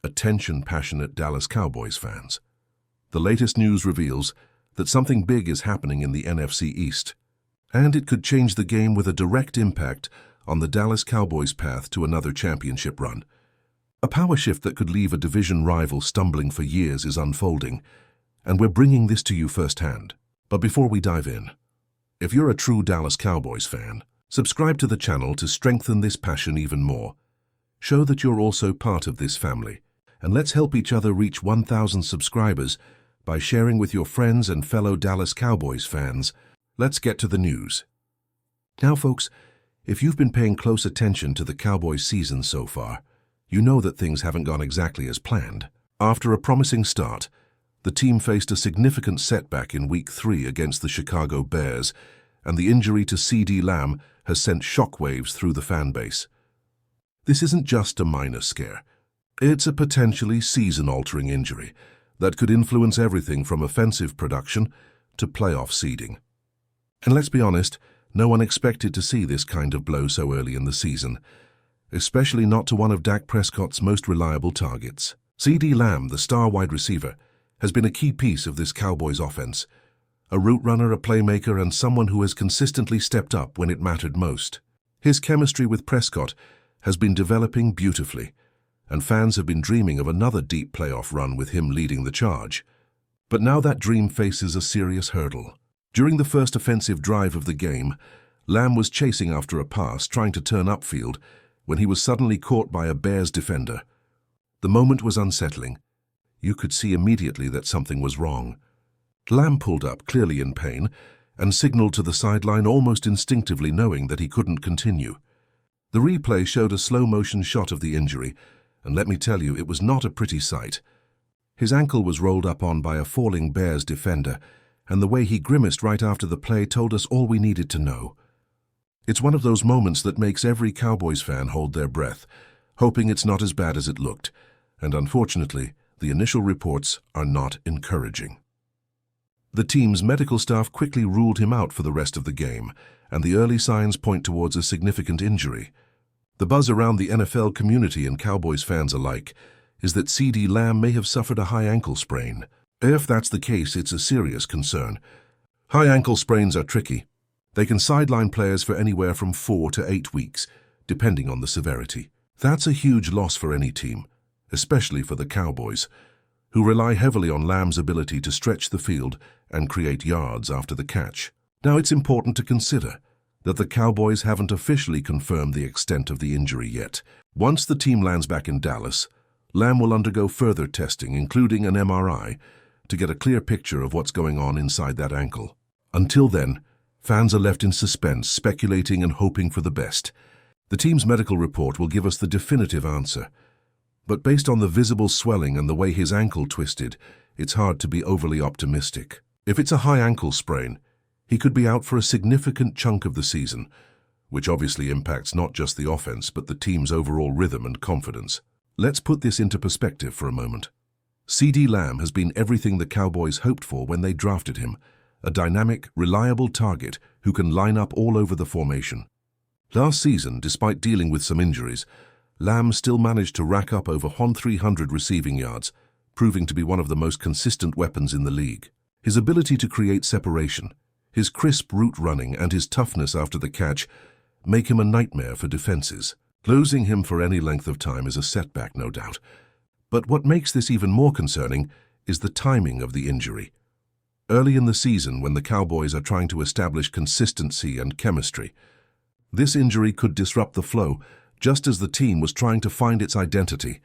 Attention, passionate Dallas Cowboys fans. The latest news reveals that something big is happening in the NFC East, and it could change the game with a direct impact on the Dallas Cowboys' path to another championship run. A power shift that could leave a division rival stumbling for years is unfolding, and we're bringing this to you firsthand. But before we dive in, if you're a true Dallas Cowboys fan, subscribe to the channel to strengthen this passion even more. Show that you're also part of this family, and let's help each other reach 1,000 subscribers by sharing with your friends and fellow Dallas Cowboys fans. Let's get to the news. Now, folks, if you've been paying close attention to the Cowboys season so far, you know that things haven't gone exactly as planned. After a promising start, the team faced a significant setback in Week 3 against the Chicago Bears, and the injury to CeeDee Lamb has sent shockwaves through the fan base. This isn't just a minor scare. It's a potentially season-altering injury that could influence everything from offensive production to playoff seeding. And let's be honest, no one expected to see this kind of blow so early in the season, especially not to one of Dak Prescott's most reliable targets. CeeDee Lamb, the star wide receiver, has been a key piece of this Cowboys offense, a route runner, a playmaker, and someone who has consistently stepped up when it mattered most. His chemistry with Prescott has been developing beautifully, and fans have been dreaming of another deep playoff run with him leading the charge. But now that dream faces a serious hurdle. During the first offensive drive of the game, Lamb was chasing after a pass, trying to turn upfield, when he was suddenly caught by a Bears defender. The moment was unsettling. You could see immediately that something was wrong. Lamb pulled up, clearly in pain, and signaled to the sideline almost instinctively, knowing that he couldn't continue. The replay showed a slow-motion shot of the injury, and let me tell you, it was not a pretty sight. His ankle was rolled up on by a falling Bears defender, and the way he grimaced right after the play told us all we needed to know. It's one of those moments that makes every Cowboys fan hold their breath, hoping it's not as bad as it looked, and unfortunately, the initial reports are not encouraging. The team's medical staff quickly ruled him out for the rest of the game, and the early signs point towards a significant injury. The buzz around the NFL community and Cowboys fans alike is that CeeDee Lamb may have suffered a high ankle sprain. If that's the case, it's a serious concern. High ankle sprains are tricky. They can sideline players for anywhere from 4 to 8 weeks, depending on the severity. That's a huge loss for any team, especially for the Cowboys, who rely heavily on Lamb's ability to stretch the field and create yards after the catch. Now, it's important to consider that the Cowboys haven't officially confirmed the extent of the injury yet. Once the team lands back in Dallas, Lamb will undergo further testing, including an MRI, to get a clear picture of what's going on inside that ankle. Until then, fans are left in suspense, speculating and hoping for the best. The team's medical report will give us the definitive answer, but based on the visible swelling and the way his ankle twisted, it's hard to be overly optimistic. If it's a high ankle sprain, he could be out for a significant chunk of the season, which obviously impacts not just the offense but the team's overall rhythm and confidence. Let's put this into perspective for a moment. CeeDee Lamb has been everything the Cowboys hoped for when they drafted him, a dynamic, reliable target who can line up all over the formation. Last season, despite dealing with some injuries, Lamb still managed to rack up over 300 receiving yards, proving to be one of the most consistent weapons in the league. His ability to create separation, his crisp route running, and his toughness after the catch make him a nightmare for defenses. Losing him for any length of time is a setback, no doubt. But what makes this even more concerning is the timing of the injury. Early in the season, when the Cowboys are trying to establish consistency and chemistry, this injury could disrupt the flow, just as the team was trying to find its identity.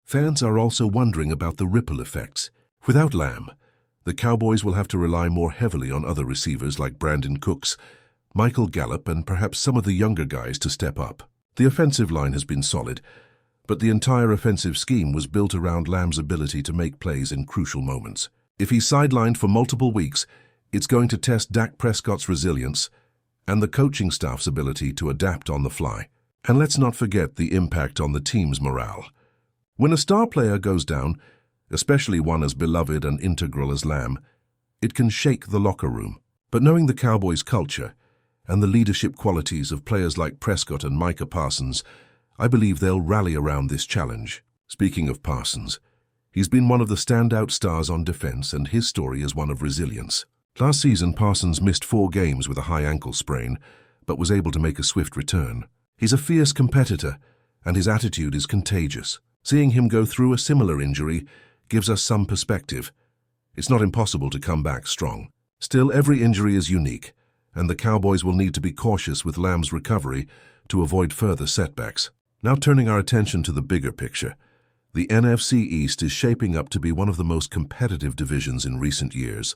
Fans are also wondering about the ripple effects. Without Lamb, the Cowboys will have to rely more heavily on other receivers like Brandon Cooks, Michael Gallup, and perhaps some of the younger guys to step up. The offensive line has been solid, but the entire offensive scheme was built around Lamb's ability to make plays in crucial moments. If he's sidelined for multiple weeks, it's going to test Dak Prescott's resilience and the coaching staff's ability to adapt on the fly. And let's not forget the impact on the team's morale. When a star player goes down, especially one as beloved and integral as Lamb, it can shake the locker room. But knowing the Cowboys' culture and the leadership qualities of players like Prescott and Micah Parsons, I believe they'll rally around this challenge. Speaking of Parsons, he's been one of the standout stars on defense, and his story is one of resilience. Last season, Parsons missed 4 games with a high ankle sprain, but was able to make a swift return. He's a fierce competitor, and his attitude is contagious. Seeing him go through a similar injury gives us some perspective. It's not impossible to come back strong. Still, every injury is unique, and the Cowboys will need to be cautious with Lamb's recovery to avoid further setbacks. Now turning our attention to the bigger picture, the NFC East is shaping up to be one of the most competitive divisions in recent years.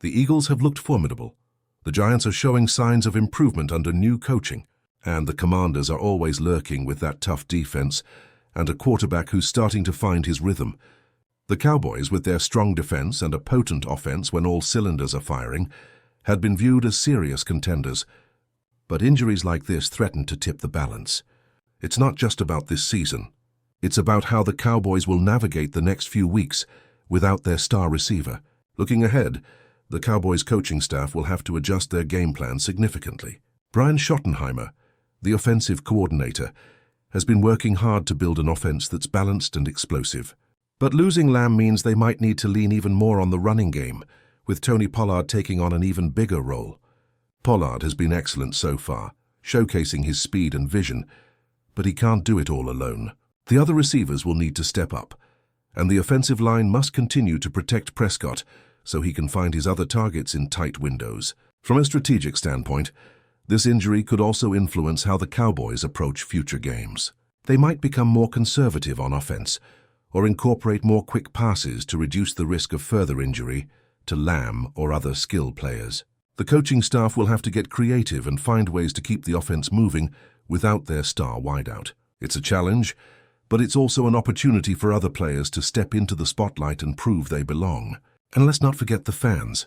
The Eagles have looked formidable. The Giants are showing signs of improvement under new coaching, and the Commanders are always lurking with that tough defense and a quarterback who's starting to find his rhythm. The Cowboys, with their strong defense and a potent offense when all cylinders are firing, had been viewed as serious contenders. But injuries like this threaten to tip the balance. It's not just about this season. It's about how the Cowboys will navigate the next few weeks without their star receiver. Looking ahead, the Cowboys coaching staff will have to adjust their game plan significantly. Brian Schottenheimer, the offensive coordinator, has been working hard to build an offense that's balanced and explosive. But losing Lamb means they might need to lean even more on the running game, with Tony Pollard taking on an even bigger role. Pollard has been excellent so far, showcasing his speed and vision, but he can't do it all alone. The other receivers will need to step up, and the offensive line must continue to protect Prescott so he can find his other targets in tight windows. From a strategic standpoint, this injury could also influence how the Cowboys approach future games. They might become more conservative on offense, or incorporate more quick passes to reduce the risk of further injury to Lamb or other skill players. The coaching staff will have to get creative and find ways to keep the offense moving without their star wideout. It's a challenge, but it's also an opportunity for other players to step into the spotlight and prove they belong. And let's not forget the fans.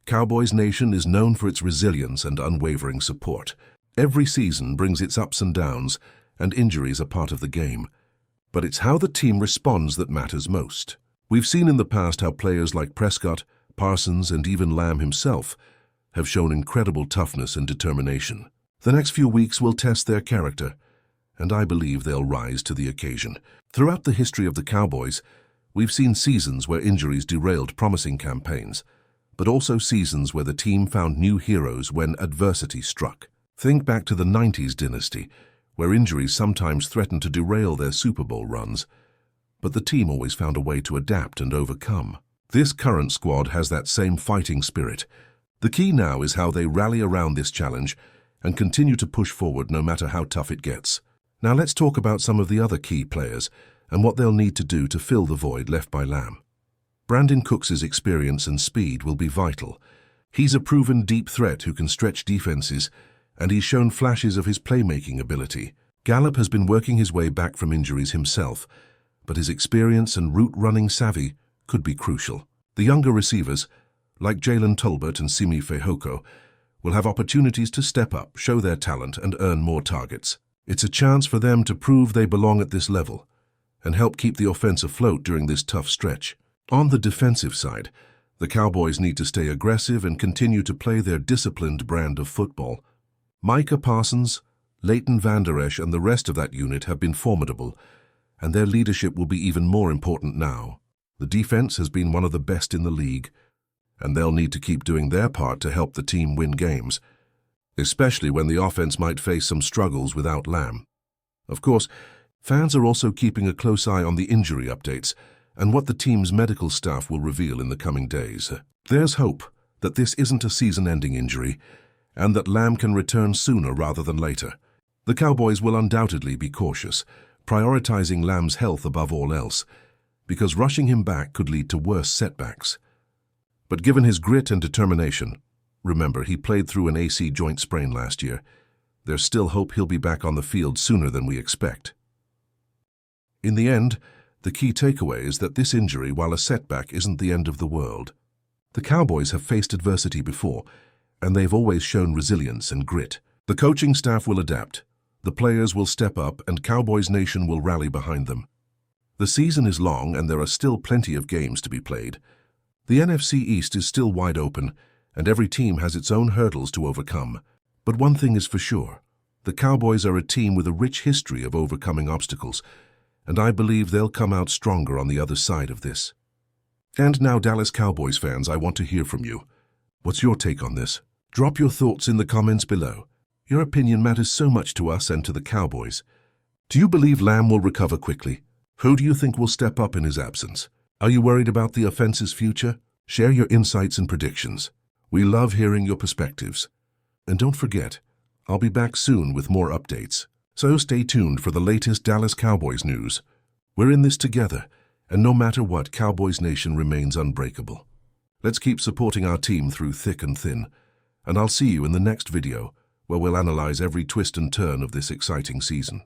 Cowboys Nation is known for its resilience and unwavering support. Every season brings its ups and downs, and injuries are part of the game. But it's how the team responds that matters most. We've seen in the past how players like Prescott, Parsons, and even Lamb himself have shown incredible toughness and determination. The next few weeks will test their character, and I believe they'll rise to the occasion. Throughout the history of the Cowboys, we've seen seasons where injuries derailed promising campaigns, but also seasons where the team found new heroes when adversity struck. Think back to the 90s dynasty, where injuries sometimes threatened to derail their Super Bowl runs, but the team always found a way to adapt and overcome. This current squad has that same fighting spirit. The key now is how they rally around this challenge and continue to push forward no matter how tough it gets. Now let's talk about some of the other key players and what they'll need to do to fill the void left by Lamb. Brandon Cooks' experience and speed will be vital. He's a proven deep threat who can stretch defenses, and he's shown flashes of his playmaking ability. Gallup has been working his way back from injuries himself, but his experience and route-running savvy could be crucial. The younger receivers, like Jalen Tolbert and Simi Fehoko, will have opportunities to step up, show their talent, and earn more targets. It's a chance for them to prove they belong at this level and help keep the offense afloat during this tough stretch. On the defensive side, the Cowboys need to stay aggressive and continue to play their disciplined brand of football. Micah Parsons, Leighton Vander Esch, and the rest of that unit have been formidable, and their leadership will be even more important now. The defense has been one of the best in the league, and they'll need to keep doing their part to help the team win games, especially when the offense might face some struggles without Lamb. Of course, fans are also keeping a close eye on the injury updates and what the team's medical staff will reveal in the coming days. There's hope that this isn't a season-ending injury and that Lamb can return sooner rather than later. The Cowboys will undoubtedly be cautious, prioritizing Lamb's health above all else, because rushing him back could lead to worse setbacks. But given his grit and determination, remember, he played through an AC joint sprain last year, there's still hope he'll be back on the field sooner than we expect. In the end, the key takeaway is that this injury, while a setback, isn't the end of the world. The Cowboys have faced adversity before, and they've always shown resilience and grit. The coaching staff will adapt, the players will step up, and Cowboys Nation will rally behind them. The season is long, and there are still plenty of games to be played. The NFC East is still wide open, and every team has its own hurdles to overcome. But one thing is for sure, the Cowboys are a team with a rich history of overcoming obstacles, and I believe they'll come out stronger on the other side of this. And now, Dallas Cowboys fans, I want to hear from you. What's your take on this? Drop your thoughts in the comments below. Your opinion matters so much to us and to the Cowboys. Do you believe Lamb will recover quickly? Who do you think will step up in his absence? Are you worried about the offense's future? Share your insights and predictions. We love hearing your perspectives. And don't forget, I'll be back soon with more updates. So stay tuned for the latest Dallas Cowboys news. We're in this together, and no matter what, Cowboys Nation remains unbreakable. Let's keep supporting our team through thick and thin, and I'll see you in the next video, where we'll analyze every twist and turn of this exciting season.